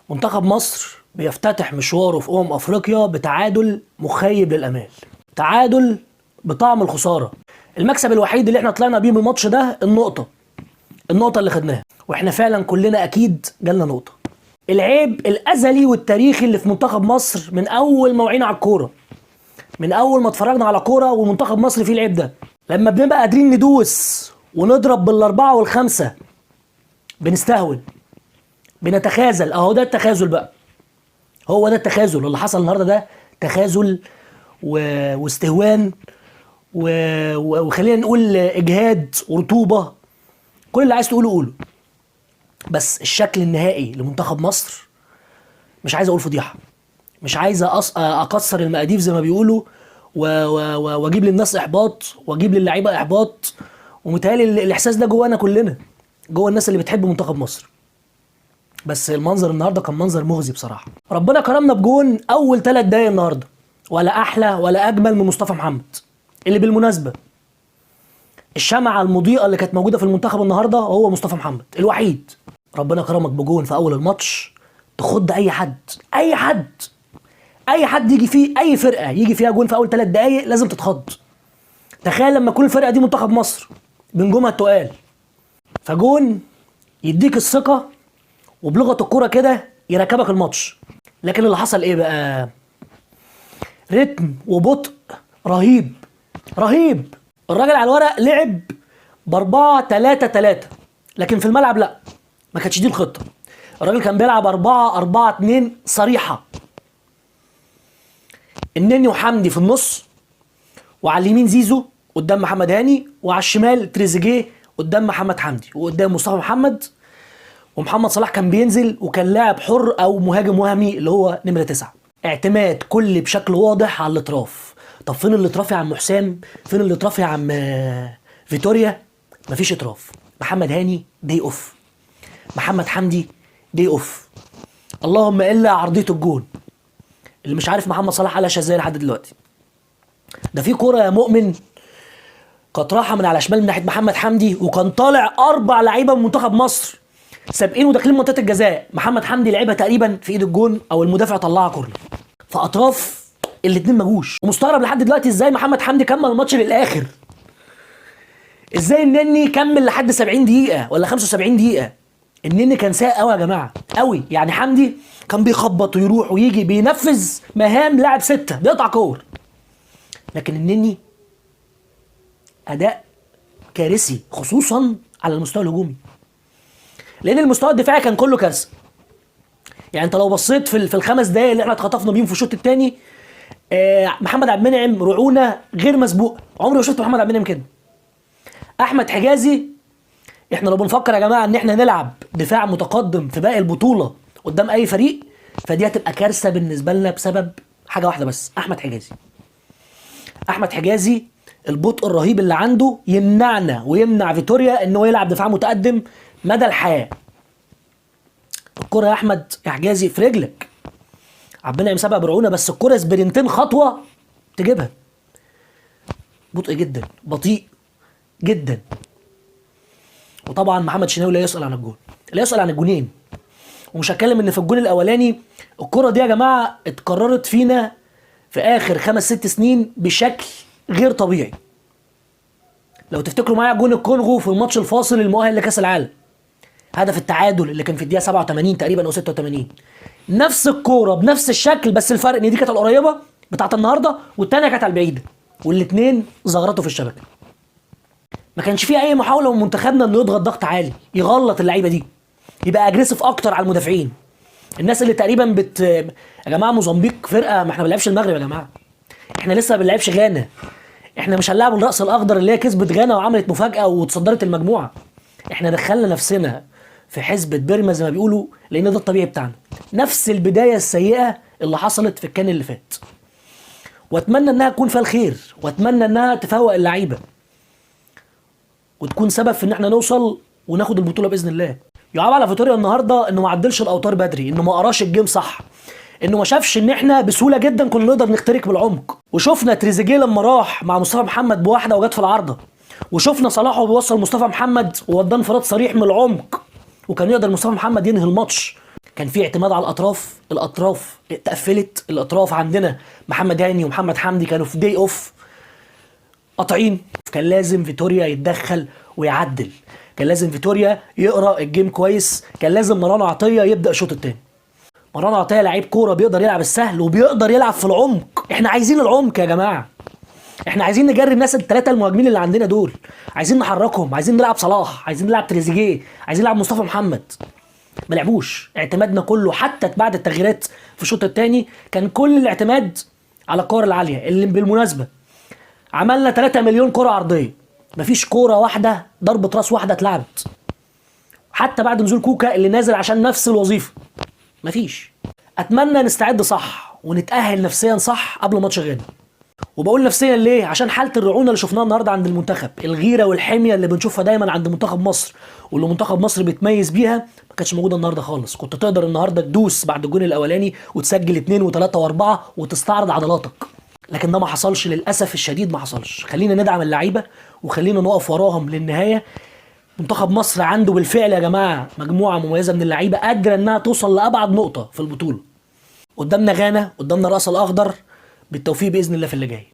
منتخب مصر بيفتتح مشواره في أفريقيا بتعادل مخيب للأمال. تعادل بطعم الخسارة. المكسب الوحيد اللي احنا طلعنا بيه من الماتش ده النقطة اللي خدناها، واحنا فعلا كلنا أكيد جالنا نقطة. العيب الأزلي والتاريخي اللي في منتخب مصر من أول ما وعينا على الكورة، من أول ما اتفرجنا على كورة ومنتخب مصر فيه العيب ده. لما بنبقى قادرين ندوس ونضرب بالأربعة والخمسة بنستهون، بنتخاذل. اهو ده التخاذل بقى، هو ده التخاذل اللي حصل النهارده. ده تخاذل واستهوان وخلينا نقول اجهاد ورطوبه. كل اللي عايز تقوله قوله، بس الشكل النهائي لمنتخب مصر مش عايز اقول فضيحه، مش عايز اكسر المقاديف زي ما بيقولوا واجيب للناس احباط واجيب للعيبه احباط. ومتهيألي الاحساس ده جوانا كلنا، جوا الناس اللي بتحب منتخب مصر. بس المنظر النهارده كان منظر مغزي بصراحه. ربنا كرمنا بجون اول 3 دقايق النهارده، ولا احلى ولا اجمل من مصطفى محمد، اللي بالمناسبه الشمعه المضيئه اللي كانت موجوده في المنتخب النهارده هو مصطفى محمد الوحيد. ربنا كرمك بجون في اول الماتش تخض اي حد، اي حد يجي فيه، اي فرقه يجي فيها جون في اول 3 دقايق لازم تتخض. تخيل لما تكون الفرقه دي منتخب مصر بنجومها التقال، فجون يديك الثقه وبلغه الكوره كده يركبك الماتش. لكن اللي حصل ايه بقى؟ رتم وبطء رهيب. الراجل على الورق لعب ب4-3-3، لكن في الملعب لا، ما كانتش دي الخطه. الراجل كان بيلعب 4-4-2 صريحه. النني وحمدي في النص، وعلى اليمين زيزو قدام محمد هاني، وعلى الشمال تريزيجيه قدام محمد حمدي، وقدام مصطفى محمد. ومحمد صلاح كان بينزل وكان لاعب حر او مهاجم وهمي اللي هو نمرة 9. اعتماد كلي بشكل واضح على الاطراف. طب فين الاطراف يا عم حسام؟ فين الاطراف يا عم فيتوريا؟ مفيش اطراف. محمد هاني دي اوف، محمد حمدي دي اوف، اللهم الا عرضيه الجون اللي مش عارف محمد صلاح قالها ازاي لحد دلوقتي. ده في كوره يا مؤمن كانت رايحه من على شمال من ناحيه محمد حمدي، وكان طالع 4 لعيبه من منتخب مصر سابقين وداخلين منطقه الجزاء. محمد حمدي لعبها تقريبا في ايد الجون او المدافع طلعها كورنر. فاطراف الاثنين ما جوش. ومستغرب لحد دلوقتي ازاي محمد حمدي كمل الماتش للاخر، ازاي النني كمل لحد 70 دقيقه ولا 75 دقيقه. النني كان ساق قوي يا جماعه، قوي. يعني حمدي كان بيخبط ويروح ويجي، بينفذ مهام لاعب 6 بيقطع كور. لكن النني اداء كارثي خصوصا على المستوى الهجومي، لان المستوى الدفاعي كان كله كارثه. يعني انت لو بصيت في ال5 دقايق اللي احنا اتخطفنا بيهم في الشوط الثاني، محمد عبد المنعم رعونه غير مسبوقه. عمري ما شفت محمد عبد المنعم كده. احمد حجازي، احنا لو بنفكر يا جماعه ان احنا نلعب دفاع متقدم في باقي البطوله قدام اي فريق، فدي هتبقى كارثه بالنسبه لنا بسبب حاجه واحده بس، احمد حجازي البطء الرهيب اللي عنده يمنعنا ويمنع فيتوريا ان هو يلعب دفاع متقدم مدى الحياه. الكرة يا احمد يا حجازي في رجلك، عبد المنعم سابها برعونه، بس الكرة سبرنتين خطوه تجيبها. بطء جدا، بطيء جدا. وطبعا محمد شناوي لا يسأل عن الجون، لا يسأل عن الجونين. ومش هتكلم ان في الجون الاولاني الكرة دي يا جماعه اتكررت فينا في اخر 5-6 سنين بشكل غير طبيعي. لو تفتكروا معايا جون الكونغو في الماتش الفاصل المؤهل لكاس العالم، هدف التعادل اللي كان في الدقيقه 87 تقريبا او 86، نفس الكوره بنفس الشكل، بس الفرق ان دي كانت القريبه بتاعت النهارده والثانيه كانت على البعيده، والاثنين زغرطوا في الشبكه. ما كانش فيه اي محاوله من منتخبنا انه يضغط ضغط عالي يغلط اللعيبه دي، يبقى اجريسيف اكتر على المدافعين. الناس اللي تقريبا يا جماعه موزمبيق فرقه، ما احنا ما بنلعبش المغرب يا جماعه، احنا لسه ما بنلعبش غانا، احنا مش هنلعب الراس الاخضر اللي هي كسبت غانا وعملت مفاجاه وتصدرت المجموعه. احنا دخلنا نفسنا في حسبة بيرما زي ما بيقولوا، لان ده الطبيعي بتاعنا. نفس البدايه السيئه اللي حصلت في الكان اللي فات، واتمنى انها تكون فيها الخير، واتمنى انها تفوق اللعيبه وتكون سبب في ان احنا نوصل وناخد البطوله باذن الله. يعاب على فيتوريا النهارده انه ما عدلش الاوتار بدري، انه ما قراش الجيم صح، انه ما شافش ان احنا بسهوله جدا كنا نقدر نخترق بالعمق. وشفنا تريزيجيه لما راح مع مصطفى محمد بواحده وجت في العارضه، وشفنا صلاح وهو بيوصل مصطفى محمد ووداه انفراد صريح من العمق، وكان يقدر مصطفى محمد ينهي الماتش. كان في اعتماد على الاطراف اتقفلت. الاطراف عندنا محمد هاني ومحمد حمدي كانوا في داي اوف قاطعين. كان لازم فيتوريا يتدخل ويعدل، كان لازم فيتوريا يقرا الجيم كويس، كان لازم مروان عطيه يبدا الشوط الثاني. مروان عطيه لعيب كوره بيقدر يلعب السهل وبيقدر يلعب في العمق. احنا عايزين العمق يا جماعه، احنا عايزين نجرب الناس الثلاثه المهاجمين اللي عندنا دول، عايزين نحركهم، عايزين نلعب صلاح، عايزين نلعب تريزيجيه، عايزين نلعب مصطفى محمد. ما لعبوش. اعتمادنا كله حتى بعد التغييرات في الشوط الثاني كان كل الاعتماد على الكور العاليه، اللي بالمناسبه عملنا 3 مليون كره عرضيه، مفيش كوره واحده ضربه راس واحده اتلعبت. حتى بعد نزول كوكا اللي نازل عشان نفس الوظيفه مفيش. اتمنى نستعد صح ونتاهل نفسيا صح قبل ماتش غانا. وبقول نفسيا ليه؟ عشان حاله الرعونه اللي شفناها النهارده عند المنتخب، الغيره والحميه اللي بنشوفها دايما عند منتخب مصر واللي منتخب مصر بيتميز بيها، ما كانتش موجوده النهارده خالص. كنت تقدر النهارده تدوس بعد الجون الاولاني وتسجل 2 و3 و4 وتستعرض عضلاتك، لكن ده ما حصلش للاسف الشديد، ما حصلش. خلينا ندعم اللعيبه وخلينا نقف وراهم للنهايه. منتخب مصر عنده بالفعل يا جماعه مجموعه مميزه من اللعيبه قادره انها توصل لابعد نقطه في البطوله. قدامنا غانا، قدامنا الراس الاخضر. بالتوفيق باذن الله في اللي جاي.